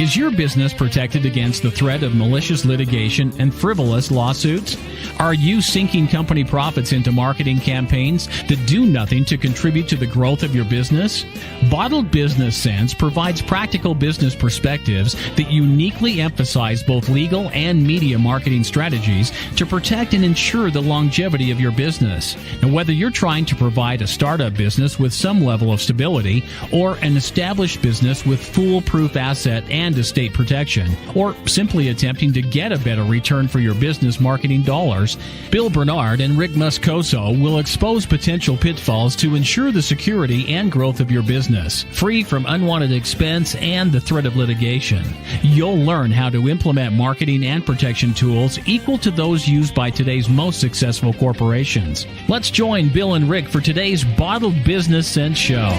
Is your business protected against the threat of malicious litigation and frivolous lawsuits? Are you sinking company profits into marketing campaigns that do nothing to contribute to the growth of your business? Bottled Business Sense provides practical business perspectives that uniquely emphasize both legal and media marketing strategies to protect and ensure the longevity of your business. Now, whether you're trying to provide a startup business with some level of stability or an established business with foolproof asset and estate protection, or simply attempting to get a better return for your business marketing dollars, Bill Bernard and Rick Moscoso will expose potential pitfalls to ensure the security and growth of your business, free from unwanted expense and the threat of litigation. You'll learn how to implement marketing and protection tools equal to those used by today's most successful corporations. Let's join Bill and Rick for today's Bottled Business Sense show.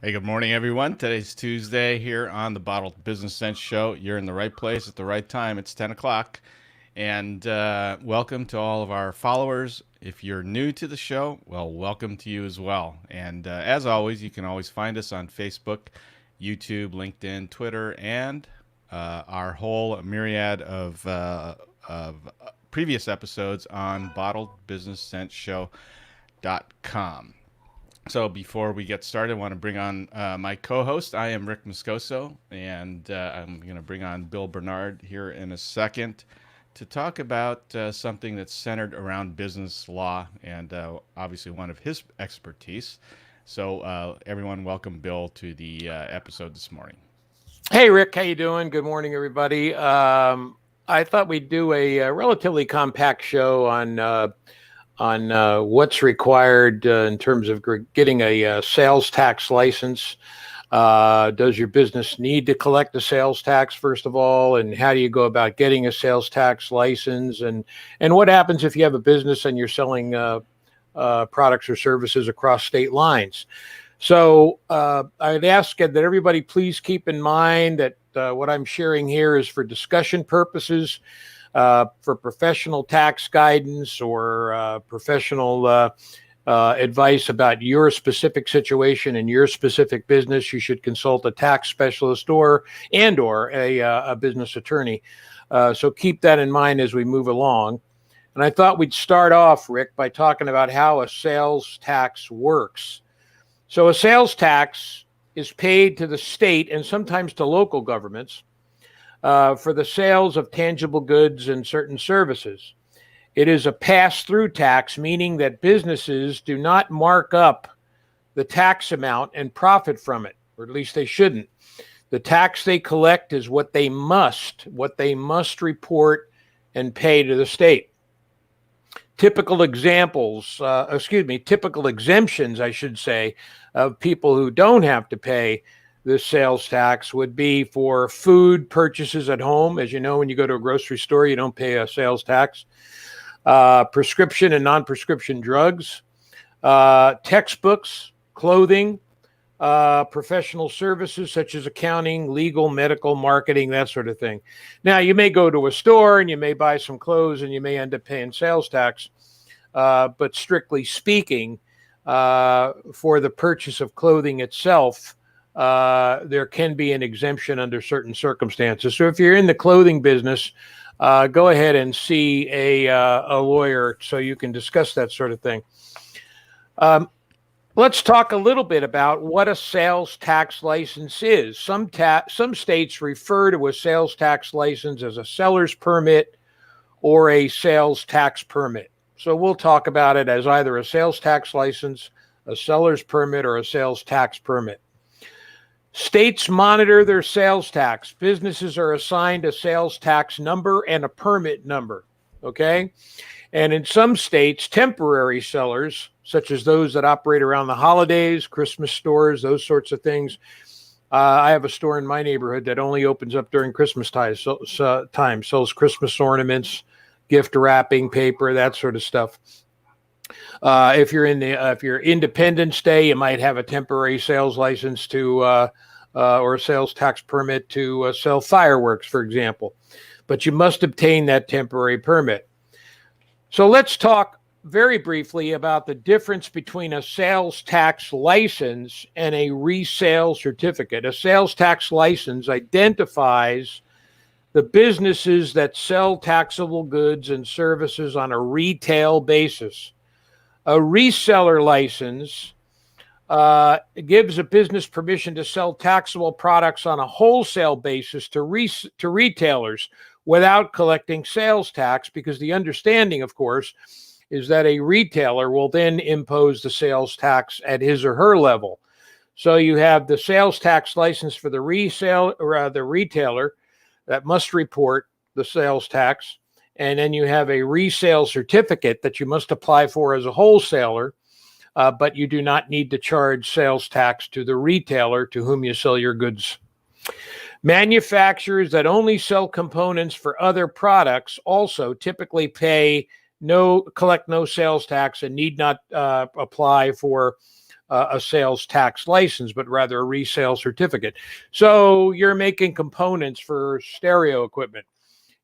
Hey, good morning, everyone. Today's Tuesday here on the Bottled Business Sense show. You're in the right place at the right time. It's 10 o'clock. And welcome to all of our followers. If you're new to the show, well, welcome to you as well. And as always, you can always find us on Facebook, YouTube, LinkedIn, Twitter, and our whole myriad of previous episodes on bottledbusinesssenseshow.com. So before we get started, I want to bring on my co-host. I am Rick Moscoso, and I'm going to bring on Bill Bernard here in a second to talk about something that's centered around business law and obviously one of his expertise. So everyone, welcome Bill to the episode this morning. Hey, Rick, how you doing? Good morning, everybody. I thought we'd do a relatively compact show on what's required in terms of getting a sales tax license. Does your business need to collect a sales tax, first of all? And how do you go about getting a sales tax license? And what happens if you have a business and you're selling products or services across state lines? So I'd ask that everybody please keep in mind that what I'm sharing here is for discussion purposes. For professional tax guidance or professional advice about your specific situation and your specific business, you should consult a tax specialist or a business attorney. So keep that in mind as we move along. And I thought we'd start off, Rick, by talking about how a sales tax works. So a sales tax is paid to the state and sometimes to local governments for the sales of tangible goods and certain services. It is a pass-through tax, meaning that businesses do not mark up the tax amount and profit from it, or at least they shouldn't. The tax they collect is what they must report and pay to the state. Typical exemptions, I should say, of people who don't have to pay this sales tax would be for food purchases at home. As you know, when you go to a grocery store, you don't pay a sales tax. Prescription and non-prescription drugs, textbooks, clothing, professional services such as accounting, legal, medical, marketing, that sort of thing. Now, you may go to a store and you may buy some clothes and you may end up paying sales tax. But strictly speaking, for the purchase of clothing itself, there can be an exemption under certain circumstances. So if you're in the clothing business, go ahead and see a lawyer so you can discuss that sort of thing. Let's talk a little bit about what a sales tax license is. Some states refer to a sales tax license as a seller's permit or a sales tax permit. So we'll talk about it as either a sales tax license, a seller's permit, or a sales tax permit. States monitor their sales tax. Businesses are assigned a sales tax number and a permit number, okay? And in some states, temporary sellers, such as those that operate around the holidays, Christmas stores, those sorts of things. I have a store in my neighborhood that only opens up during Christmas time, sells Christmas ornaments, gift wrapping, paper, that sort of stuff. If you're Independence Day, you might have a temporary sales license to or a sales tax permit to sell fireworks, for example. But you must obtain that temporary permit. So let's talk very briefly about the difference between a sales tax license and a resale certificate. A sales tax license identifies the businesses that sell taxable goods and services on a retail basis. A reseller license gives a business permission to sell taxable products on a wholesale basis to retailers without collecting sales tax, because the understanding, of course, is that a retailer will then impose the sales tax at his or her level. So you have the sales tax license for the resale or the retailer that must report the sales tax, and then you have a resale certificate that you must apply for as a wholesaler, but you do not need to charge sales tax to the retailer to whom you sell your goods. Manufacturers that only sell components for other products also typically collect no sales tax and need not apply for a sales tax license, but rather a resale certificate. So you're making components for stereo equipment.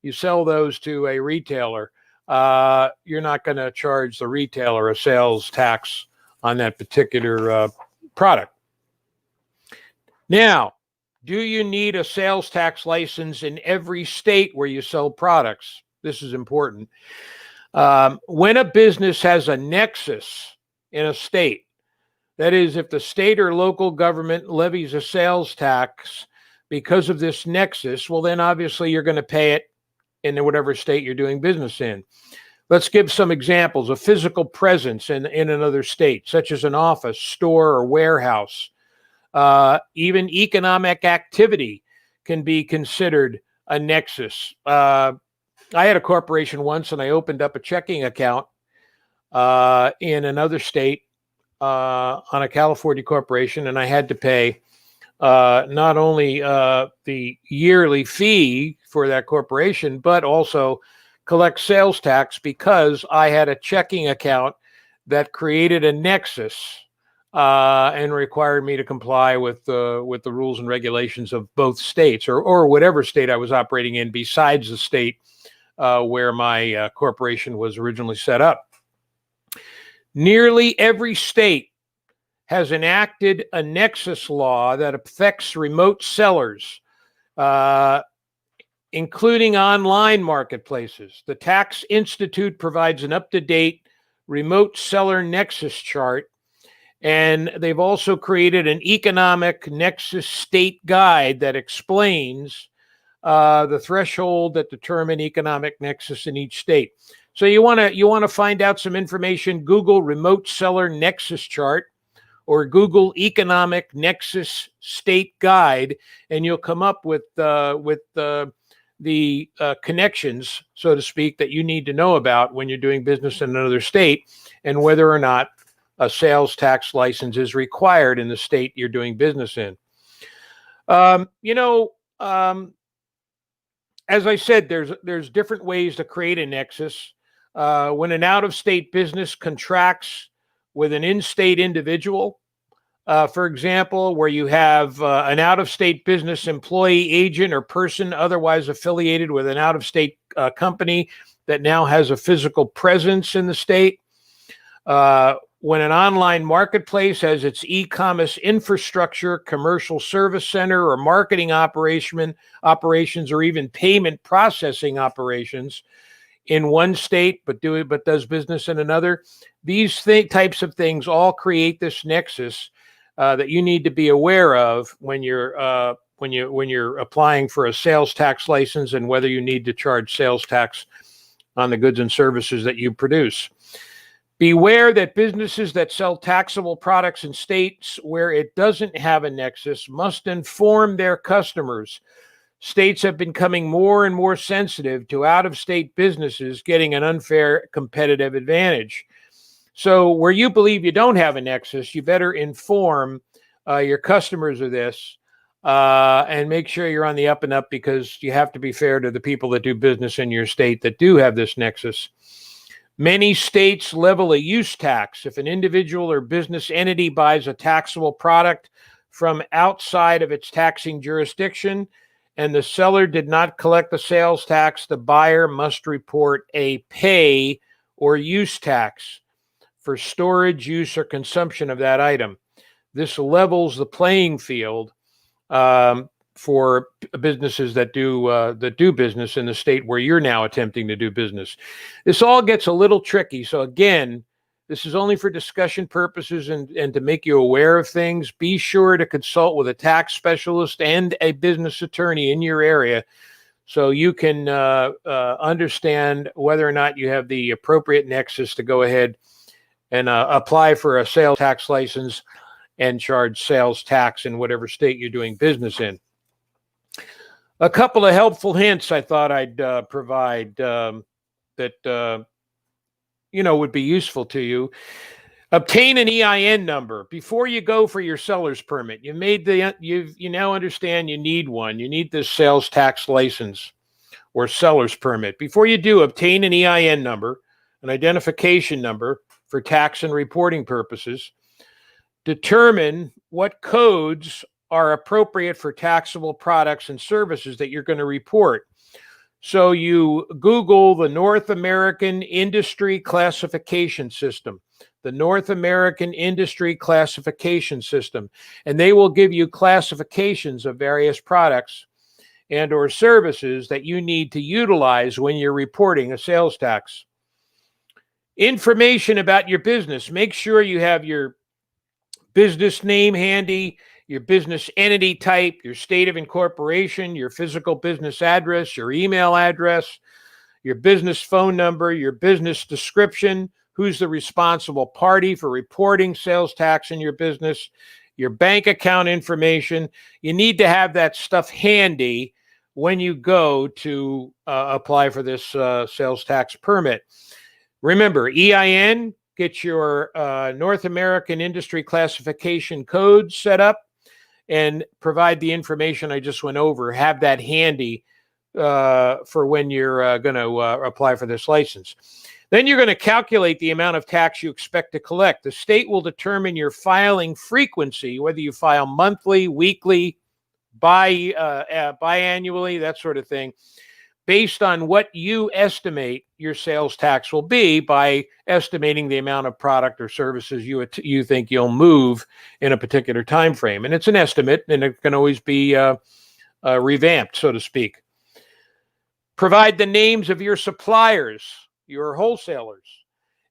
You sell those to a retailer. You're not going to charge the retailer a sales tax on that particular product. Now, do you need a sales tax license in every state where you sell products? This is important. When a business has a nexus in a state, that is, if the state or local government levies a sales tax because of this nexus, well, then obviously you're going to pay it in whatever state you're doing business in. Let's give some examples. A physical presence in another state, such as an office, store, or warehouse. Even economic activity can be considered a nexus. I had a corporation once, and I opened up a checking account in another state on a California corporation, and I had to pay not only the yearly fee for that corporation, but also collect sales tax because I had a checking account that created a nexus and required me to comply with the rules and regulations of both states, or whatever state I was operating in besides the state where my corporation was originally set up. Nearly every state has enacted a nexus law that affects remote sellers, including online marketplaces. The Tax Institute provides an up-to-date remote seller nexus chart, and they've also created an economic nexus state guide that explains the threshold that determine economic nexus in each state. So you want to find out some information, Google remote seller nexus chart or Google economic nexus state guide, and you'll come up with the connections, so to speak, that you need to know about when you're doing business in another state and whether or not a sales tax license is required in the state you're doing business in. As I said, there's different ways to create a nexus. When an out-of-state business contracts with an in-state individual, for example, where you have an out-of-state business employee, agent, or person otherwise affiliated with an out-of-state company that now has a physical presence in the state. When an online marketplace has its e-commerce infrastructure, commercial service center, or marketing operations, or even payment processing operations in one state, but does business in another, these types of things all create this nexus that you need to be aware of when you're applying for a sales tax license and whether you need to charge sales tax on the goods and services that you produce. Beware that businesses that sell taxable products in states where it doesn't have a nexus must inform their customers. States have been becoming more and more sensitive to out-of-state businesses getting an unfair competitive advantage. So where you believe you don't have a nexus, you better inform your customers of this and make sure you're on the up and up, because you have to be fair to the people that do business in your state that do have this nexus. Many states level a use tax if an individual or business entity buys a taxable product from outside of its taxing jurisdiction and the seller did not collect the sales tax. The buyer must report a pay or use tax for storage, use, or consumption of that item. This levels the playing field for businesses that do business in the state where you're now attempting to do business. This all gets a little tricky. So again, this is only for discussion purposes and to make you aware of things. Be sure to consult with a tax specialist and a business attorney in your area so you can understand whether or not you have the appropriate nexus to go ahead and apply for a sales tax license and charge sales tax in whatever state you're doing business in. A couple of helpful hints I thought I'd provide that would be useful to you. Obtain an EIN number before you go for your seller's permit. You now understand you need one. You need this sales tax license or seller's permit. Before you do, obtain an EIN number, an identification number for tax and reporting purposes. Determine what codes are appropriate for taxable products and services that you're going to report. So you Google the North American Industry Classification System, the North American Industry Classification System, and they will give you classifications of various products and or services that you need to utilize when you're reporting a sales tax. Information about your business. Make sure you have your business name handy, your business entity type, your state of incorporation, your physical business address, your email address, your business phone number, your business description, who's the responsible party for reporting sales tax in your business, your bank account information. You need to have that stuff handy when you go to apply for this sales tax permit. Remember, EIN, get your North American Industry Classification Code set up, and provide the information I just went over. Have that handy for when you're going to apply for this license. Then you're going to calculate the amount of tax you expect to collect. The state will determine your filing frequency, whether you file monthly, weekly, biannually, that sort of thing, based on what you estimate your sales tax will be by estimating the amount of product or services you think you'll move in a particular time frame. And it's an estimate, and it can always be revamped, so to speak. Provide the names of your suppliers, your wholesalers,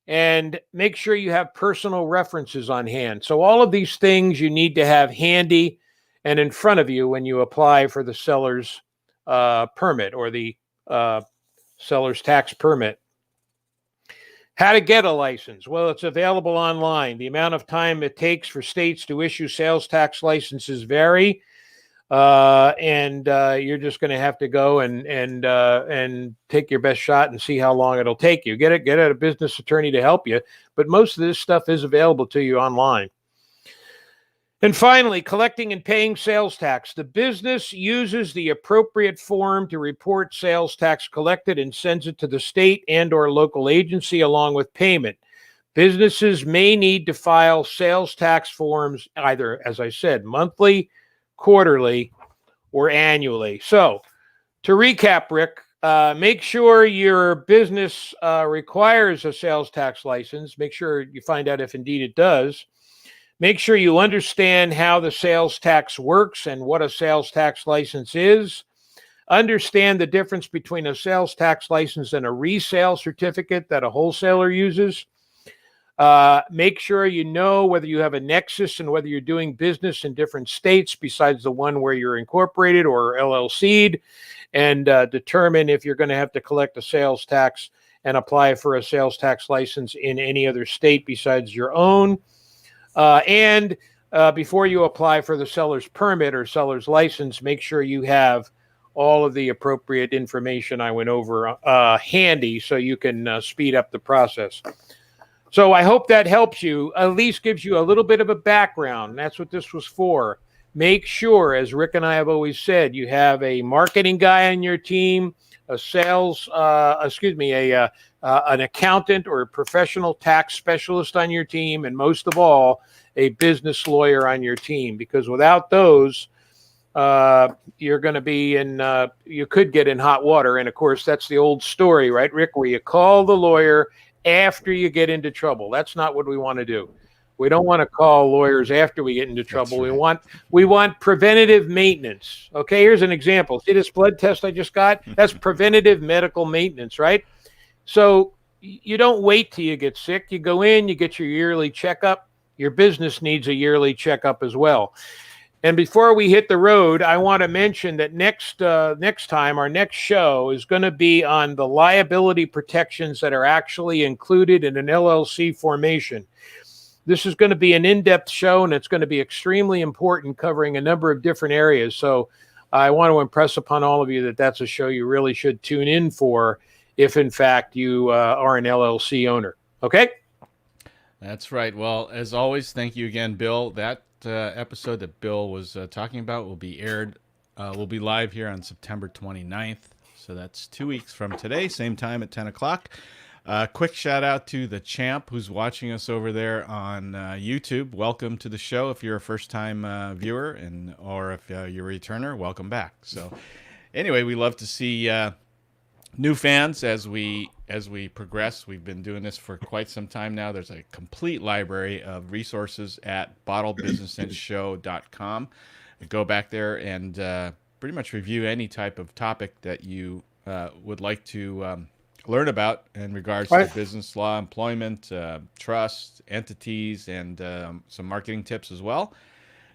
and make sure you have personal references on hand. So all of these things you need to have handy and in front of you when you apply for the seller's permit or the seller's tax permit. How to get a license? Well, it's available online. The amount of time it takes for states to issue sales tax licenses vary, and you're just going to have to go and take your best shot and see how long it'll take you. Get a business attorney to help you, but most of this stuff is available to you online. And finally, collecting and paying sales tax. The business uses the appropriate form to report sales tax collected and sends it to the state and or local agency along with payment. Businesses may need to file sales tax forms either, as I said, monthly, quarterly, or annually. So to recap, Rick, make sure your business requires a sales tax license. Make sure you find out if indeed it does. Make sure you understand how the sales tax works and what a sales tax license is. Understand the difference between a sales tax license and a resale certificate that a wholesaler uses. Make sure you know whether you have a nexus and whether you're doing business in different states besides the one where you're incorporated or LLC'd, and determine if you're going to have to collect a sales tax and apply for a sales tax license in any other state besides your own. And before you apply for the seller's permit or seller's license, make sure you have all of the appropriate information I went over handy so you can speed up the process. So I hope that helps you, at least gives you a little bit of a background. That's what this was for. Make sure, as Rick and I have always said, you have a marketing guy on your team, a sales, an accountant or a professional tax specialist on your team, and most of all, a business lawyer on your team, because without those, you're going to be you could get in hot water. And of course, that's the old story, right, Rick, where you call the lawyer after you get into trouble. That's not what we want to do. We don't want to call lawyers after we get into trouble. Right. We want preventative maintenance. Okay, here's an example. See this blood test I just got? That's preventative medical maintenance, right? So you don't wait till you get sick. You go in, you get your yearly checkup. Your business needs a yearly checkup as well. And before we hit the road, I want to mention that next time, our next show is going to be on the liability protections that are actually included in an LLC formation. This is going to be an in-depth show, and it's going to be extremely important, covering a number of different areas. So I want to impress upon all of you that that's a show you really should tune in for if, in fact, you are an LLC owner. Okay? That's right. Well, as always, thank you again, Bill. That episode that Bill was talking about will be aired, will be live here on September 29th. So that's 2 weeks from today, same time at 10 o'clock. Quick shout out to the champ who's watching us over there on YouTube. Welcome to the show. If you're a first time viewer or if you're a returner, welcome back. So anyway, we love to see new fans as we progress. We've been doing this for quite some time now. There's a complete library of resources at bottledbusinessshow.com. Go back there and pretty much review any type of topic that you would like to learn about in regards to business law, employment, trust, entities, and some marketing tips as well.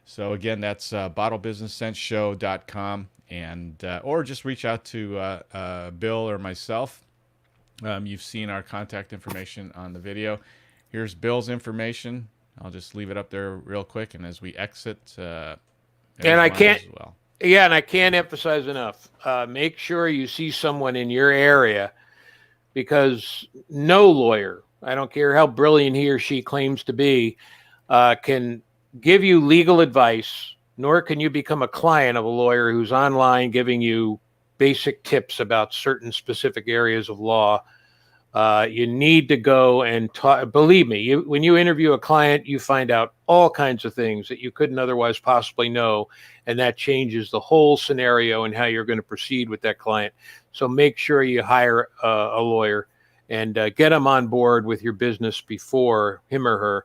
So again, that's bottlebusinessshow.com, and or just reach out to Bill or myself. You've seen our contact information on the video. Here's Bill's information. I'll just leave it up there real quick, and as we exit, and I can't, as well. Yeah, and I can't emphasize enough. Make sure you see someone in your area, because no lawyer, I don't care how brilliant he or she claims to be, can give you legal advice, nor can you become a client of a lawyer who's online giving you basic tips about certain specific areas of law. You need to go and talk. Believe me, when you interview a client, you find out all kinds of things that you couldn't otherwise possibly know, and that changes the whole scenario and how you're going to proceed with that client. So make sure you hire a lawyer and get them on board with your business before him or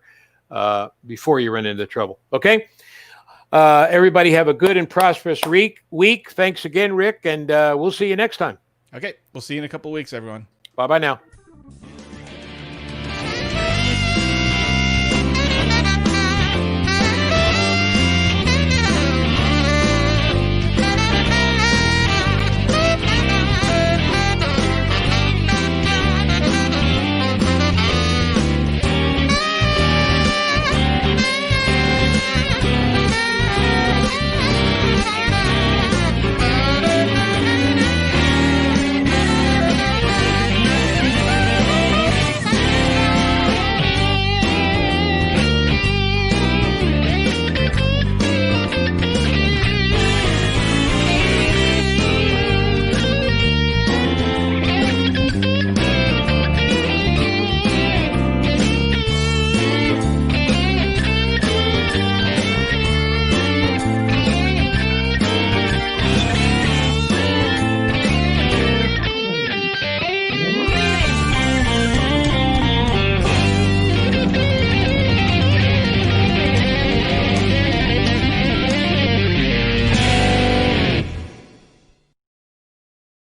her, before you run into trouble. Okay? Everybody have a good and prosperous week. Thanks again, Rick, and we'll see you next time. Okay, we'll see you in a couple of weeks, everyone. Bye-bye now.